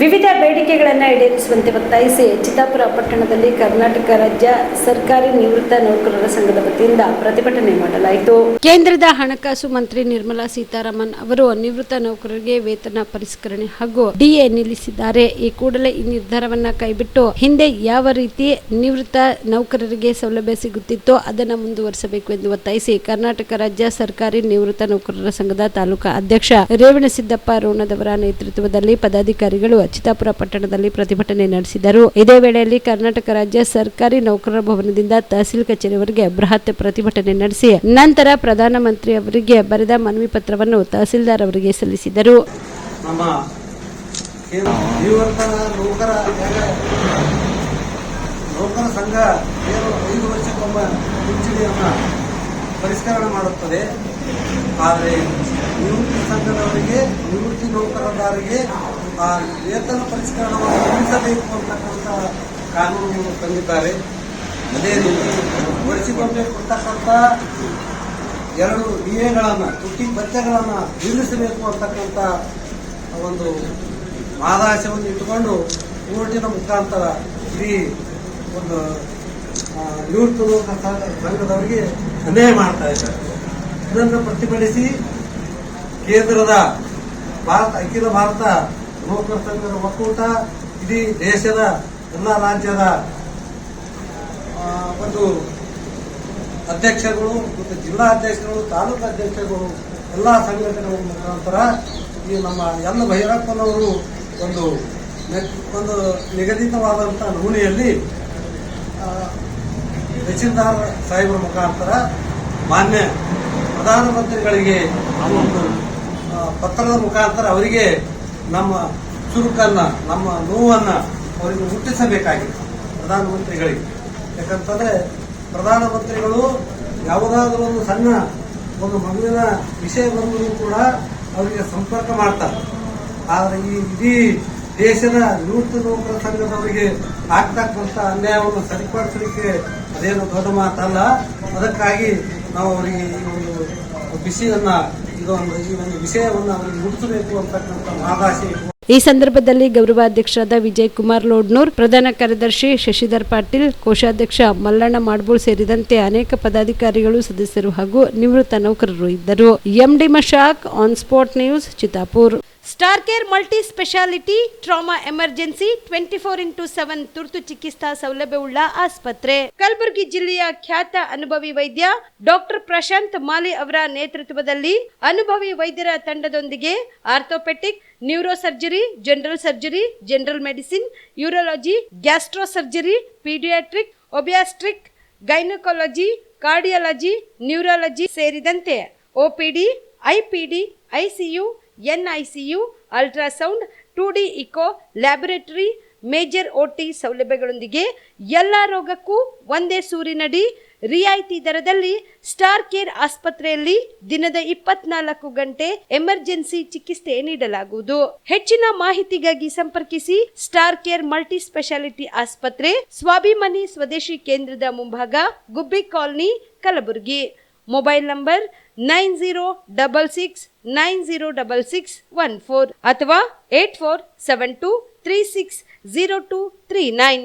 ವಿವಿಧ ಬೇಡಿಕೆಗಳನ್ನು ಈಡೇರಿಸುವಂತೆ ಒತ್ತಾಯಿಸಿ ಚಿತ್ತಾಪುರ ಪಟ್ಟಣದಲ್ಲಿ ಕರ್ನಾಟಕ ರಾಜ್ಯ ಸರ್ಕಾರಿ ನಿವೃತ್ತ ನೌಕರರ ಸಂಘದ ವತಿಯಿಂದ ಪ್ರತಿಭಟನೆ ಮಾಡಲಾಯಿತು. ಕೇಂದ್ರದ ಹಣಕಾಸು ಮಂತ್ರಿ ನಿರ್ಮಲಾ ಸೀತಾರಾಮನ್ ಅವರು ನಿವೃತ್ತ ನೌಕರರಿಗೆ ವೇತನ ಪರಿಷ್ಕರಣೆ ಹಾಗೂ ಡಿಎ ನಿಲ್ಲಿಸಿದ್ದಾರೆ. ಈ ಕೂಡಲೇ ಈ ನಿರ್ಧಾರವನ್ನ ಕೈಬಿಟ್ಟು ಹಿಂದೆ ಯಾವ ರೀತಿ ನಿವೃತ್ತ ನೌಕರರಿಗೆ ಸೌಲಭ್ಯ ಸಿಗುತ್ತಿತ್ತೋ ಅದನ್ನು ಮುಂದುವರಿಸಬೇಕು ಎಂದು ಒತ್ತಾಯಿಸಿ ಕರ್ನಾಟಕ ರಾಜ್ಯ ಸರ್ಕಾರಿ ನಿವೃತ್ತ ನೌಕರರ ಸಂಘದ ತಾಲೂಕಾ ಅಧ್ಯಕ್ಷ ರೇವಣಸಿದ್ದಪ್ಪ ರೋಣದವರ ನೇತೃತ್ವದಲ್ಲಿ ಪದಾಧಿಕಾರಿಗಳು ಚಿತ್ತಾಪುರ ಪಟ್ಟಣದಲ್ಲಿ ಪ್ರತಿಭಟನೆ ನಡೆಸಿದರು. ಇದೇ ವೇಳೆಯಲ್ಲಿ ಕರ್ನಾಟಕ ರಾಜ್ಯ ಸರ್ಕಾರಿ ನೌಕರರ ಭವನದಿಂದ ತಹಸೀಲ್ ಕಚೇರಿವರೆಗೆ ಬೃಹತ್ ಪ್ರತಿಭಟನೆ ನಡೆಸಿ ನಂತರ ಪ್ರಧಾನಮಂತ್ರಿ ಅವರಿಗೆ ಬರೆದ ಮನವಿ ಪತ್ರವನ್ನು ತಹಸೀಲ್ದಾರ್ ಅವರಿಗೆ ಸಲ್ಲಿಸಿದರು. ನೌಕರ ಸಂಘ 5 ವರ್ಷಕ್ಕೊಮ್ಮೆ ಪಿಂಚಣಿಯನ್ನು ಪರಿಷ್ಕರಣೆ ಮಾಡುತ್ತದೆ. ಆದರೆ ನಿವೃತ್ತಿ ಸಂಘದವರಿಗೆ, ನಿವೃತ್ತಿ ನೌಕರದಾರರಿಗೆ ಆ ವೇತನ ಪರಿಷ್ಕರಣವನ್ನು ನಿಲ್ಲಿಸಬೇಕು ಅಂತಕ್ಕಂಥ ಕಾನೂನು ತಂದಿದ್ದಾರೆ. ಅದೇ ರೀತಿ ವರ್ಷಕ್ಕೊಮ್ಮೆ ಕೊಡ್ತಕ್ಕಂಥ 2 ಡಿಎಗಳನ್ನು, ತುಟ್ಟಿ ಭತ್ಯೆಗಳನ್ನು ನಿಲ್ಲಿಸಬೇಕು ಅಂತಕ್ಕಂಥ ಒಂದು ಆದಾಯವನ್ನು ಇಟ್ಟುಕೊಂಡು ಕೋರ್ಟಿನ ಮುಖಾಂತರ ಈ ಒಂದು ನಿವೃತ್ತ ನೌಕರ ಸಂಘದವರಿಗೆ ಅನ್ಯಾಯ ಮಾಡ್ತಾ ಇದ್ದಾರೆ. ಇದನ್ನು ಪ್ರತಿಭಟಿಸಿ ಕೇಂದ್ರದ ಅಖಿಲ ಭಾರತ ನೌಕರ ಸಂಘದ ಒಕ್ಕೂಟ ಇಡೀ ದೇಶದ ಎಲ್ಲ ರಾಜ್ಯದ ಒಂದು ಅಧ್ಯಕ್ಷಗಳು ಮತ್ತು ಜಿಲ್ಲಾ ಅಧ್ಯಕ್ಷಗಳು, ತಾಲೂಕು ಅಧ್ಯಕ್ಷಗಳು, ಎಲ್ಲ ಸಂಘಟನೆಗಳ ಮುಖಾಂತರ ಈ ನಮ್ಮ ಎಲ್ಲ ಭೈರಪ್ಪನವರು ಒಂದು ನಿಗದಿತವಾದಂಥ ನಮೂನೆಯಲ್ಲಿ ತಹಸೀಲ್ದಾರ್ ಸಾಹೇಬರ ಮುಖಾಂತರ ಮಾನ್ಯ ಪ್ರಧಾನಮಂತ್ರಿಗಳಿಗೆ ಒಂದು ಪತ್ರದ ಮುಖಾಂತರ ಅವರಿಗೆ ನಮ್ಮ ಚುರುಕನ್ನ, ನಮ್ಮ ನೋವನ್ನು ಅವರಿಗೆ ಮುಟ್ಟಿಸಬೇಕಾಗಿದೆ ಪ್ರಧಾನಮಂತ್ರಿಗಳಿಗೆ. ಯಾಕಂತಂದ್ರೆ ಪ್ರಧಾನಮಂತ್ರಿಗಳು ಯಾವುದಾದ್ರೂ ಒಂದು ಸಣ್ಣ ಒಂದು ಮಗುವಿನ ವಿಷಯ ಬಂದರೂ ಕೂಡ ಅವರಿಗೆ ಸಂಪರ್ಕ ಮಾಡ್ತಾರೆ. ಆದರೆ ಈ ಇಡೀ ದೇಶದ ನಿವೃತ್ತ ನೌಕರ ಸಂಘದವರಿಗೆ ಆಗ್ತಕ್ಕಂಥ ಅನ್ಯಾಯವನ್ನು ಸರಿಪಡಿಸಲಿಕ್ಕೆ ಅದೇನು ದೊಡ್ಡ ಮಾತಲ್ಲ. ಅದಕ್ಕಾಗಿ ನಾವು ಅವರಿಗೆ ಈ ಒಂದು ಈ ಒಂದು ವಿಷಯವನ್ನು ಅವರಿಗೆ ಮುಟ್ಟಿಸಬೇಕು ಅಂತಕ್ಕಂಥ ಮಹದಾಶೆ. ಈ ಸಂದರ್ಭದಲ್ಲಿ ಗೌರವಾಧ್ಯಕ್ಷರಾದ ವಿಜಯ್ ಕುಮಾರ್ ಲೋಡ್ನೂರ್, ಪ್ರಧಾನ ಕಾರ್ಯದರ್ಶಿ ಶಶಿಧರ್ ಪಾಟೀಲ್, ಕೋಶಾಧ್ಯಕ್ಷ ಮಲ್ಲಣ್ಣ ಮಾಡ್ಬೋಳ್ ಸೇರಿದಂತೆ ಅನೇಕ ಪದಾಧಿಕಾರಿಗಳು, ಸದಸ್ಯರು ಹಾಗೂ ನಿವೃತ್ತ ನೌಕರರು ಇದ್ದರು. MD Mashak, on spot news, Chittapur. Star care multi speciality trauma emergency 24x7 ತುರ್ತು ಚಿಕಿತ್ಸಾ ಸೌಲಭ್ಯವುಳ್ಳ ಆಸ್ಪತ್ರೆ. ಕಲಬುರಗಿ ಜಿಲ್ಲೆಯ ಖ್ಯಾತ ಅನುಭವಿ ವೈದ್ಯ ಡಾಕ್ಟರ್ ಪ್ರಶಾಂತ್ ಮಾಲಿ ಅವರ ನೇತೃತ್ವದಲ್ಲಿ ಅನುಭವಿ ವೈದ್ಯರ ತಂಡದೊಂದಿಗೆ orthopaedic, neuro surgery, general surgery, general medicine, urology, gastro surgery, paediatric, obstetric, gynaecology, cardiology, neurology ಸೇರಿದಂತೆ OPD, IPD, ICU, NICU, ultrasound, 2D echo, laboratory, major OT ಸೌಲಭ್ಯಗಳೊಂದಿಗೆ ಎಲ್ಲ ರೋಗಕ್ಕೂ ಒಂದೇ ಸೂರಿನಡಿ ರಿಯಾಯಿತಿ ದರದಲ್ಲಿ ಸ್ಟಾರ್ ಕೇರ್ ಆಸ್ಪತ್ರೆಯಲ್ಲಿ ದಿನದ 24 ಗಂಟೆ ಎಮರ್ಜೆನ್ಸಿ ಚಿಕಿತ್ಸೆ ನೀಡಲಾಗುವುದು. ಹೆಚ್ಚಿನ ಮಾಹಿತಿಗಾಗಿ ಸಂಪರ್ಕಿಸಿ ಸ್ಟಾರ್ ಕೇರ್ ಮಲ್ಟಿ ಸ್ಪೆಷಾಲಿಟಿ ಆಸ್ಪತ್ರೆ, ಸ್ವಾಭಿಮಾನಿ ಸ್ವದೇಶಿ ಕೇಂದ್ರದ ಮುಂಭಾಗ, ಗುಬ್ಬಿ ಕಾಲನಿ, ಕಲಬುರಗಿ. ಮೊಬೈಲ್ ನಂಬರ್ 9066906614 ಅಥವಾ 8472360239.